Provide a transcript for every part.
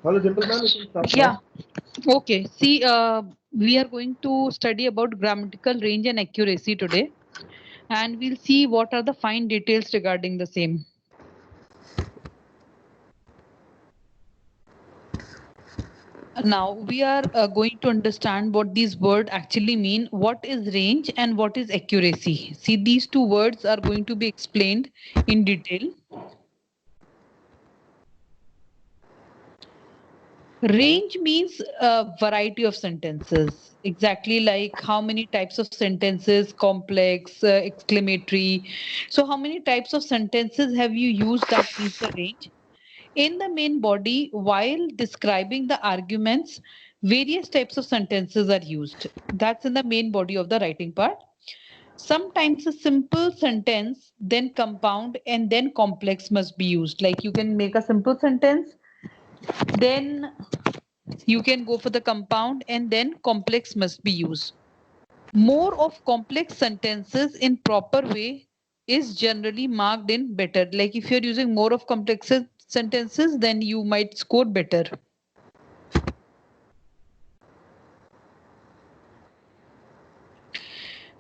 Hello, Dimple ma'am, you can start Yeah, now. okay. See, we are going to study about grammatical range and accuracy today, and we'll see what are the fine details regarding the same. Now, we are going to understand what these words actually mean, what is range and what is accuracy. See, these two words are going to be explained in detail. Range means a variety of sentences, exactly like how many types of sentences, complex, exclamatory. So, how many types of sentences have you used? That means the range. In the main body, while describing the arguments, various types of sentences are used. That's in the main body of the writing part. Sometimes a simple sentence, then compound, and then complex must be used. Like you can make a simple sentence, then you can go for the compound, and then complex must be used. More of complex sentences in proper way is generally marked in better. Like if you're using more of complex sentences, then you might score better.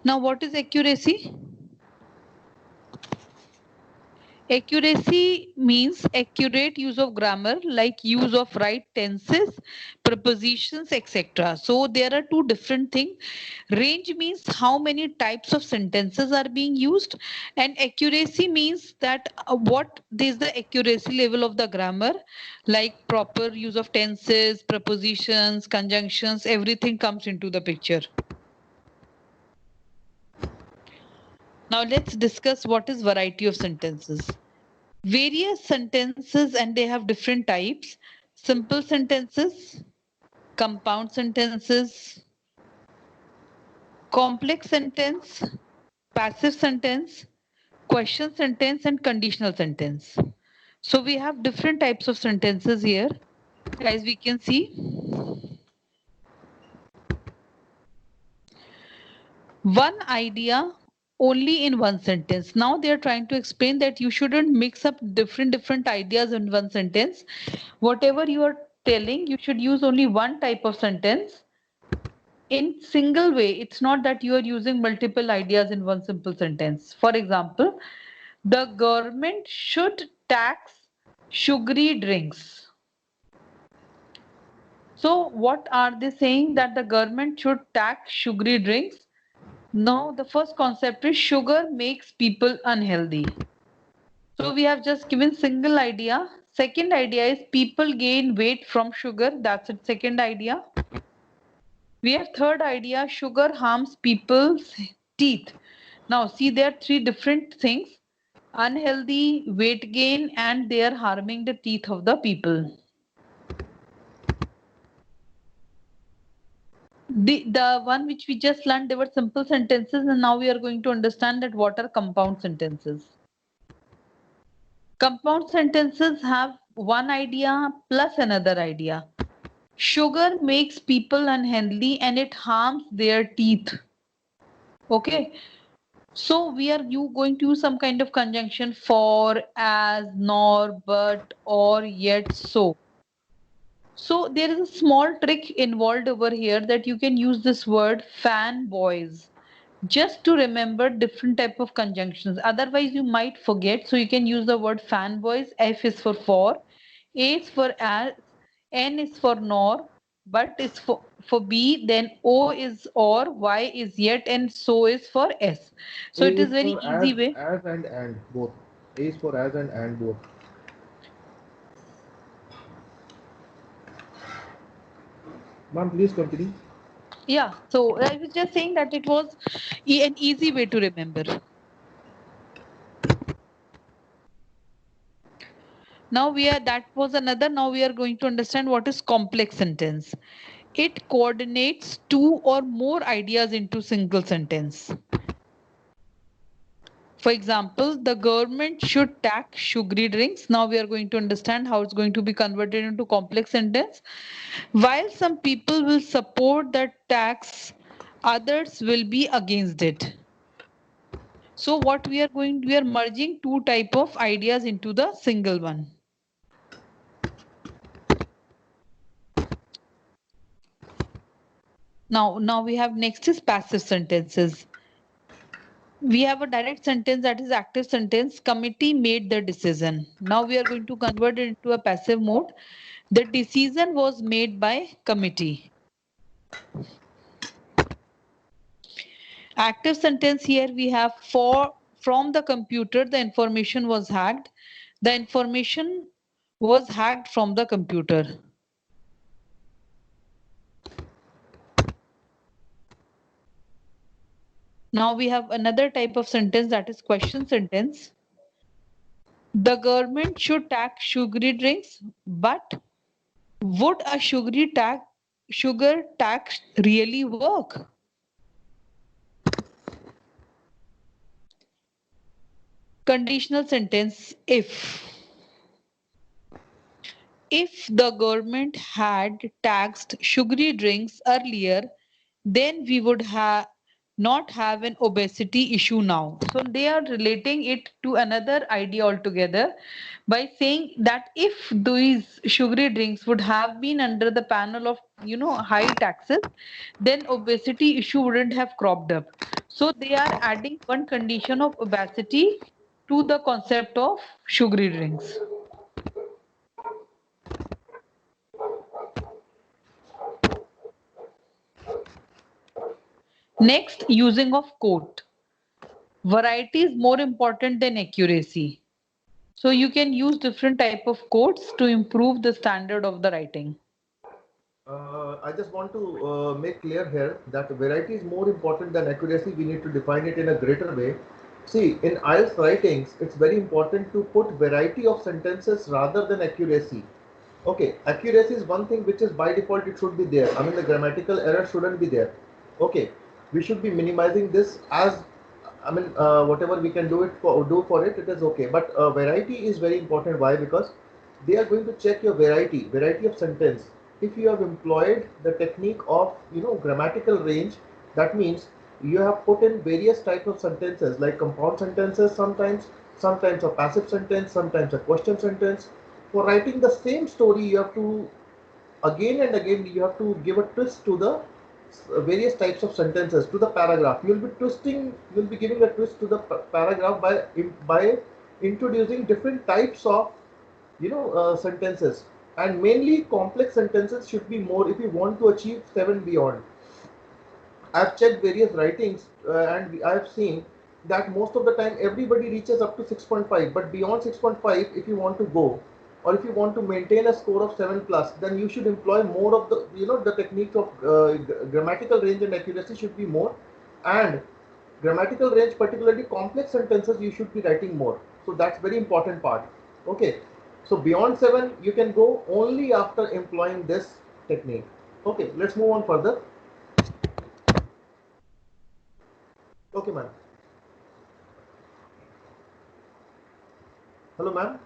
Now, what is accuracy? Accuracy means accurate use of grammar, like use of right tenses, prepositions, etc. So there are two different things. Range means how many types of sentences are being used, and accuracy means that what is the accuracy level of the grammar, like proper use of tenses, prepositions, conjunctions, everything comes into the picture. Now let's discuss what is variety of sentences. Various sentences, and they have different types: simple sentences, compound sentences, complex sentence, passive sentence, question sentence, and conditional sentence. So we have different types of sentences here, as we can see. One idea only in one sentence. Now they are trying to explain that you shouldn't mix up different ideas in one sentence. Whatever you are telling, you should use only one type of sentence in single way. It's not that you are using multiple ideas in one simple sentence. For example, the government should tax sugary drinks. So what are they saying? That the government should tax sugary drinks? No, the first concept is sugar makes people unhealthy. So we have just given single idea. Second idea is people gain weight from sugar. That's it. Second idea. We have third idea, sugar harms people's teeth. Now see, there are three different things: unhealthy, weight gain, and they are harming the teeth of the people. The one which we just learned, they were simple sentences, and now we are going to understand that what are compound sentences. Compound sentences have one idea plus another idea. Sugar makes people unhealthy and it harms their teeth. Okay. So we are you going to use some kind of conjunction: for, as, nor, but, or, yet, so. So there is a small trick involved over here, that you can use this word fanboys just to remember different type of conjunctions. Otherwise you might forget. So you can use the word fanboys. F is for, A is for as, N is for nor, but is for B, then O is or, Y is yet, and so is for S. So A it is is very for easy way. and both. A is for as and both. Ma'am, please continue. Yeah. So I was just saying that it was an easy way to remember. Now that was another. Now we are going to understand what is complex sentence. It coordinates two or more ideas into single sentence. For example, the government should tax sugary drinks. Now we are going to understand how it's going to be converted into complex sentence. While some people will support that tax, others will be against it. So what we are merging two type of ideas into the single one. Now we have next is passive sentences. We have a direct sentence, that is active sentence. Committee made the decision. Now we are going to convert it into a passive mode. The decision was made by committee. Active sentence, here we have from the computer the information was hacked. The information was hacked from the computer. Now we have another type of sentence, that is question sentence. The government should tax sugary drinks, but would a sugar tax really work? Conditional sentence, if. If the government had taxed sugary drinks earlier, then we would not have an obesity issue now. So they are relating it to another idea altogether by saying that if these sugary drinks would have been under the panel of high taxes, then obesity issue wouldn't have cropped up. So they are adding one condition of obesity to the concept of sugary drinks. Next, using of quote. Variety is more important than accuracy. So you can use different type of quotes to improve the standard of the writing. I just want to make clear here that variety is more important than accuracy. We need to define it in a greater way. See, in IELTS writings, it's very important to put variety of sentences rather than accuracy. Okay, accuracy is one thing which is by default it should be there. I mean, the grammatical error shouldn't be there. Okay, we should be minimizing this as, I mean, whatever we can do it, it is okay. But variety is very important. Why? Because they are going to check your variety of sentence. If you have employed the technique of grammatical range, that means you have put in various types of sentences like compound sentences, sometimes a passive sentence, sometimes a question sentence. For writing the same story, you have to again and again you have to give a twist to the various types of sentences, to the paragraph. You'll be giving a twist to the paragraph by introducing different types of sentences, and mainly complex sentences should be more if you want to achieve 7 beyond. I've checked various writings and I've seen that most of the time everybody reaches up to 6.5, but beyond 6.5, if you want to go or if you want to maintain a score of 7 plus, then you should employ more of the techniques of grammatical range and accuracy should be more, and grammatical range, particularly complex sentences, you should be writing more. So that's very important part. Okay, so beyond 7 you can go only after employing this technique. Okay, let's move on further. Okay, ma'am. Hello, ma'am.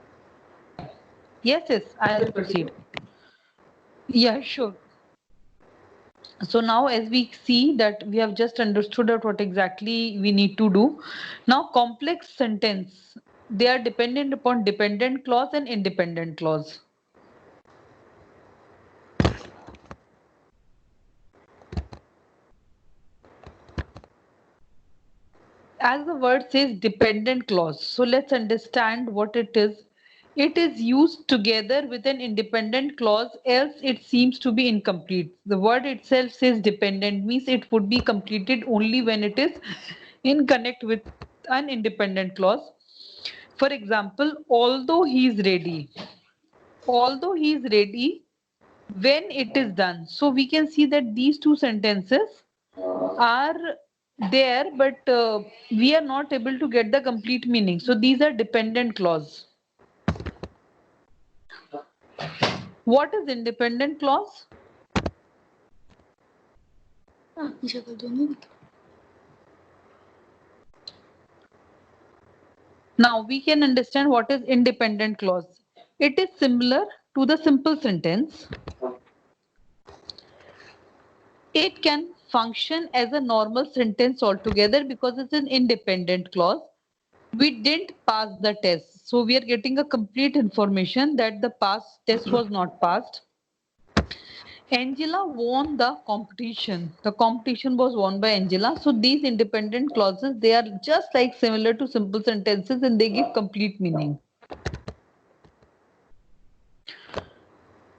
Yes, I'll proceed. Yeah, sure. So now as we see that we have just understood that what exactly we need to do. Now complex sentence, they are dependent upon dependent clause and independent clause. As the word says dependent clause, so let's understand what it is. It is used together with an independent clause, else it seems to be incomplete. The word itself says dependent, means it would be completed only when it is in connect with an independent clause. For example, although he is ready. Although he is ready when it is done. So we can see that these two sentences are there, but we are not able to get the complete meaning. So these are dependent clause. What is independent clause? Now we can understand what is independent clause. It is similar to the simple sentence. It can function as a normal sentence altogether because it's an independent clause. We didn't pass the test. So we are getting a complete information that the test was not passed. Angela won the competition. The competition was won by Angela. So these independent clauses, they are just like similar to simple sentences and they give complete meaning.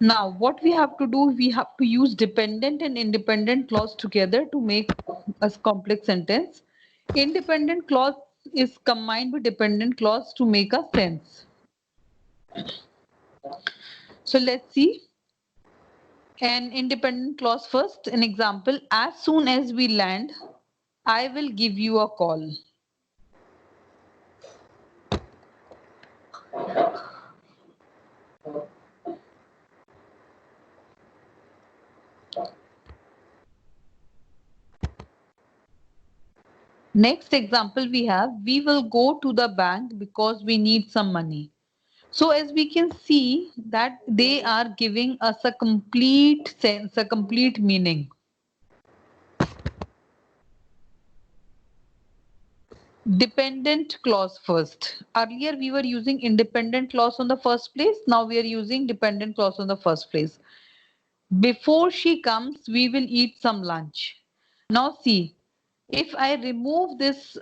Now, what we have to do, we have to use dependent and independent clause together to make a complex sentence. Independent clause is combined with dependent clause to make a sense. So let's see an independent clause first. An example, as soon as we land, I will give you a call. Next example we have, we will go to the bank because we need some money. So as we can see that they are giving us a complete sense, a complete meaning. Dependent clause first. Earlier we were using independent clause on the first place. Now we are using dependent clause on the first place. Before she comes, we will eat some lunch. Now see, if I remove this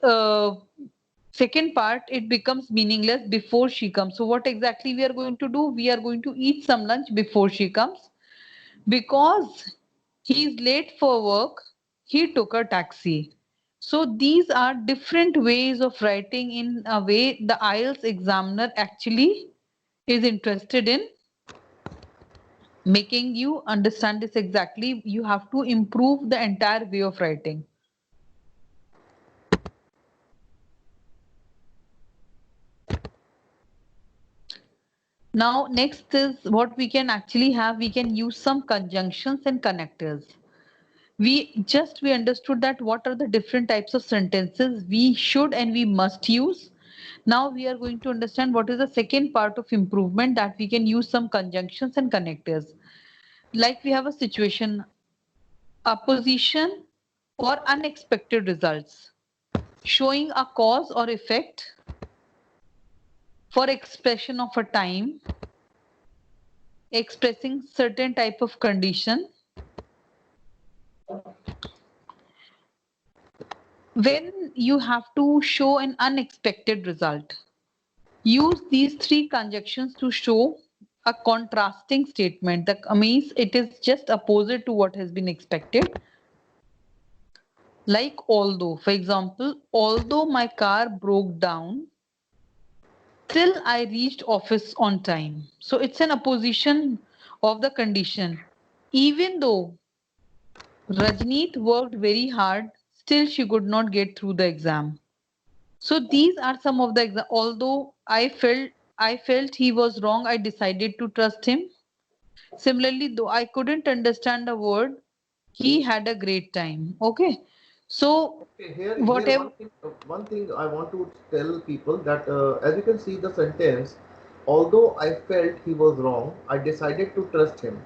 second part, it becomes meaningless before she comes. So what exactly we are going to do? We are going to eat some lunch before she comes. Because he is late for work, he took a taxi. So these are different ways of writing in a way the IELTS examiner actually is interested in making you understand this exactly. You have to improve the entire way of writing. Now, next is what we can actually have. We can use some conjunctions and connectors. We understood that what are the different types of sentences we should and we must use. Now we are going to understand what is the second part of improvement, that we can use some conjunctions and connectors. Like we have a situation, opposition or unexpected results, showing a cause or effect, for expression of a time, expressing certain type of condition. When you have to show an unexpected result, use these three conjunctions to show a contrasting statement. That means it is just opposite to what has been expected. Like although, for example, although my car broke down, still I reached office on time. So it's an opposition of the condition. Even though Rajneet worked very hard, still she could not get through the exam. So these are some of the although I felt he was wrong, I decided to trust him. Similarly, though I couldn't understand a word, he had a great time. Okay. So Okay, here whatever. one thing I want to tell people that as you can see the sentence, although I felt he was wrong, I decided to trust him.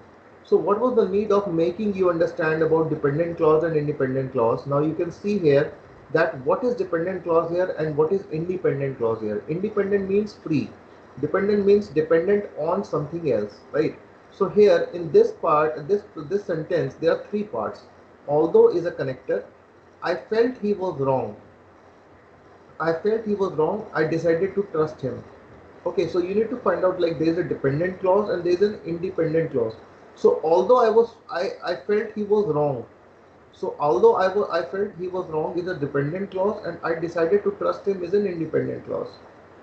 So what was the need of making you understand about dependent clause and independent clause? Now you can see here that what is dependent clause here and what is independent clause here. Independent means free. Dependent means dependent on something else, right? So here in this part, this sentence, there are three parts. Although is a connector. I felt he was wrong. I felt he was wrong. I decided to trust him. Okay, so you need to find out like there is a dependent clause and there is an independent clause. So although I felt he was wrong. So although I felt he was wrong is a dependent clause and I decided to trust him is an independent clause.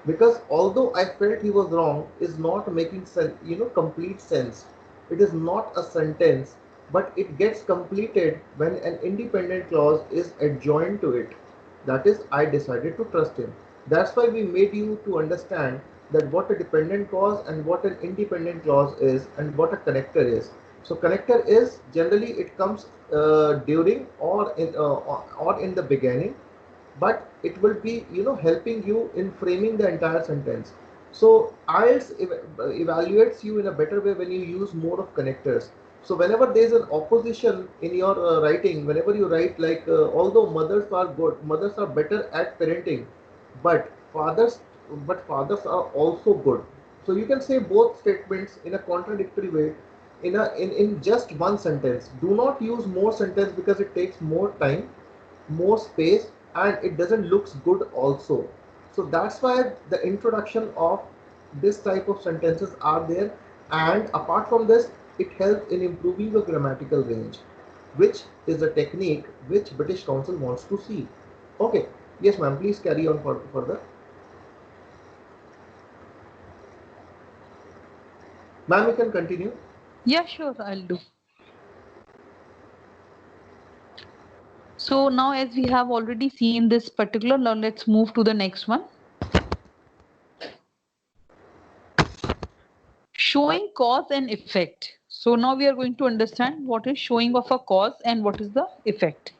Because although I felt he was wrong is not making sense, complete sense. It is not a sentence, but it gets completed when an independent clause is adjoined to it. That is, I decided to trust him. That's why we made you to understand that what a dependent clause and what an independent clause is and what a connector is. So connector is generally it comes during or in the beginning, but it will be helping you in framing the entire sentence. So IELTS evaluates you in a better way when you use more of connectors. So whenever there is an opposition in your writing, whenever you write like although mothers are good, mothers are better at parenting, but fathers are also good. So you can say both statements in a contradictory way. in just one sentence. Do not use more sentence because it takes more time, more space, and it doesn't looks good also. So that's why the introduction of this type of sentences are there. And apart from this, it helps in improving your grammatical range, which is a technique which British Council wants to see. Okay, yes ma'am, please carry on further. Ma'am, you can continue. Yeah, sure, I'll do. So now as we have already seen this particular, now let's move to the next one. Showing cause and effect. So now we are going to understand what is showing of a cause and what is the effect.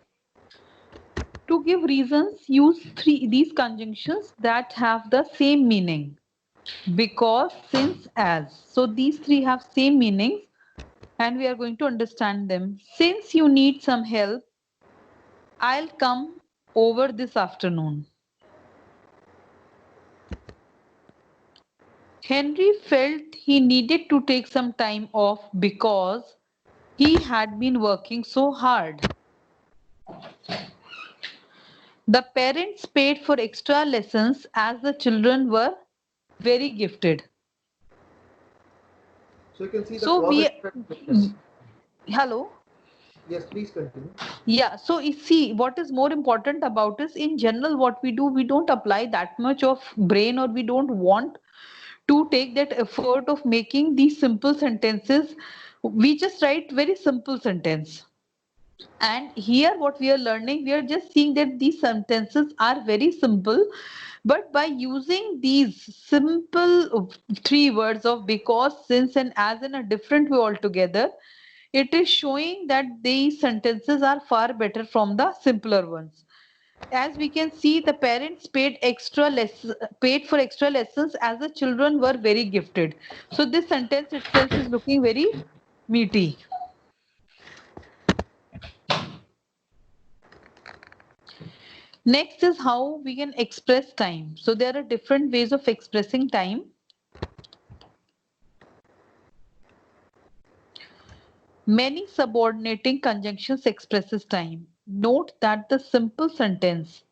To give reasons, use these conjunctions that have the same meaning. Because, since, as. So these three have same meanings and we are going to understand them. Since you need some help, I'll come over this afternoon. Henry felt he needed to take some time off because he had been working so hard. The parents paid for extra lessons as the children were very gifted. So you can see the So cause we, and effect. Yes. hello? Yes, please continue. Yeah, so you see, what is more important about is in general, what we do, we don't apply that much of brain or we don't want to take that effort of making these simple sentences. We just write very simple sentence. And here, what we are learning, we are just seeing that these sentences are very simple. But by using these simple three words of because, since, and as in a different way altogether, it is showing that these sentences are far better from the simpler ones. As we can see, the parents paid for extra lessons as the children were very gifted. So this sentence itself is looking very meaty. Next is how we can express time. So there are different ways of expressing time. Many subordinating conjunctions expresses time. Note that the simple sentence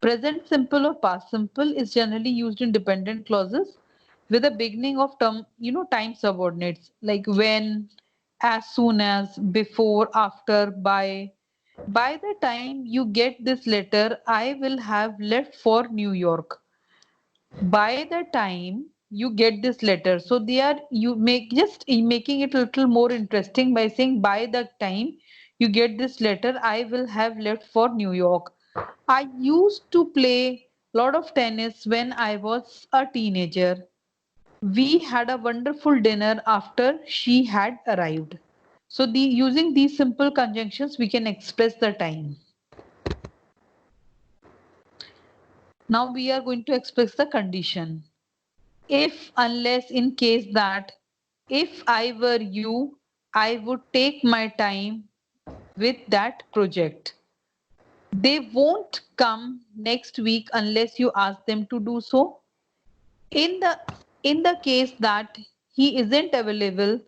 present simple or past simple is generally used in dependent clauses with the beginning of term, time subordinates like when, as soon as, before, after, by. By the time you get this letter, I will have left for New York. By the time you get this letter, so they are you make just making it a little more interesting by saying by the time you get this letter, I will have left for New York. I used to play a lot of tennis when I was a teenager. We had a wonderful dinner after she had arrived. So using these simple conjunctions we can express the time. Now we are going to express the condition. If, unless, in case that, if I were you, I would take my time with that project. They won't come next week unless you ask them to do so. In the in the case that he isn't available,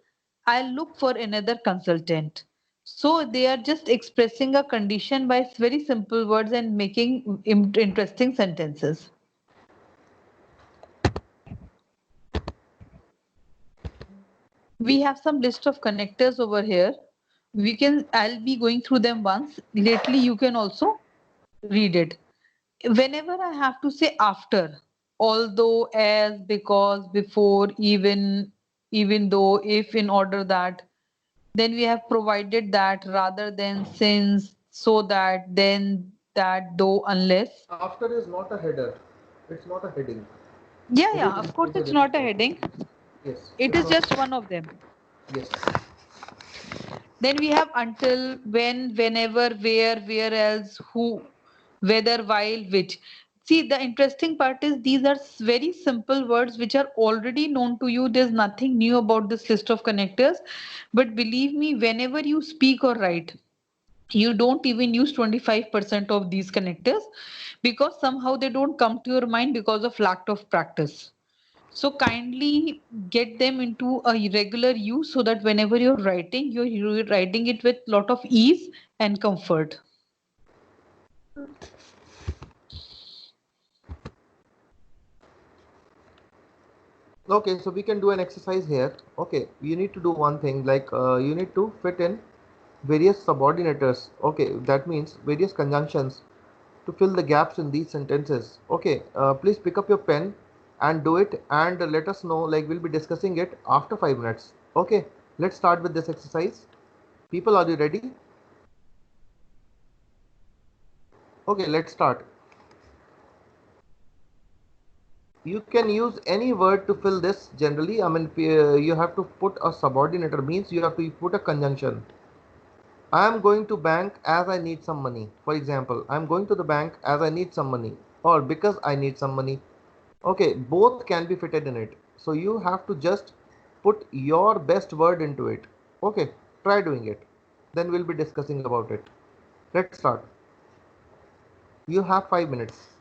I'll look for another consultant. So they are just expressing a condition by very simple words and making interesting sentences. We have some list of connectors over here. I'll be going through them once. Lately, you can also read it. Whenever I have to say after, although, as, because, before, even though, if, in order that, then we have provided that, rather than, since, so that, then, that, though, unless. After is not a header. It's not a heading. Yeah, It yeah, is of course, simply it's the not a response. heading. Yes, It it's is not. just one of them. Yes. Then we have until, when, whenever, where else, who, whether, while, which. See, the interesting part is these are very simple words which are already known to you. There's nothing new about this list of connectors. But believe me, whenever you speak or write, you don't even use 25% of these connectors because somehow they don't come to your mind because of lack of practice. So kindly get them into a regular use so that whenever you're writing it with lot of ease and comfort. Okay, so we can do an exercise here. Okay, you need to do one thing, like you need to fit in various subordinators. Okay, that means various conjunctions to fill the gaps in these sentences. Okay, please pick up your pen and do it, and let us know, like we'll be discussing it after 5 minutes. Okay, let's start with this exercise. People, are you ready? Okay, let's start. You can use any word to fill this generally. I mean, you have to put a subordinator, means you have to put a conjunction. I am going to bank as I need some money. For example, I am going to the bank as I need some money, or because I need some money. Okay, both can be fitted in it. So you have to just put your best word into it. Okay, try doing it. Then we'll be discussing about it. Let's start. You have 5 minutes.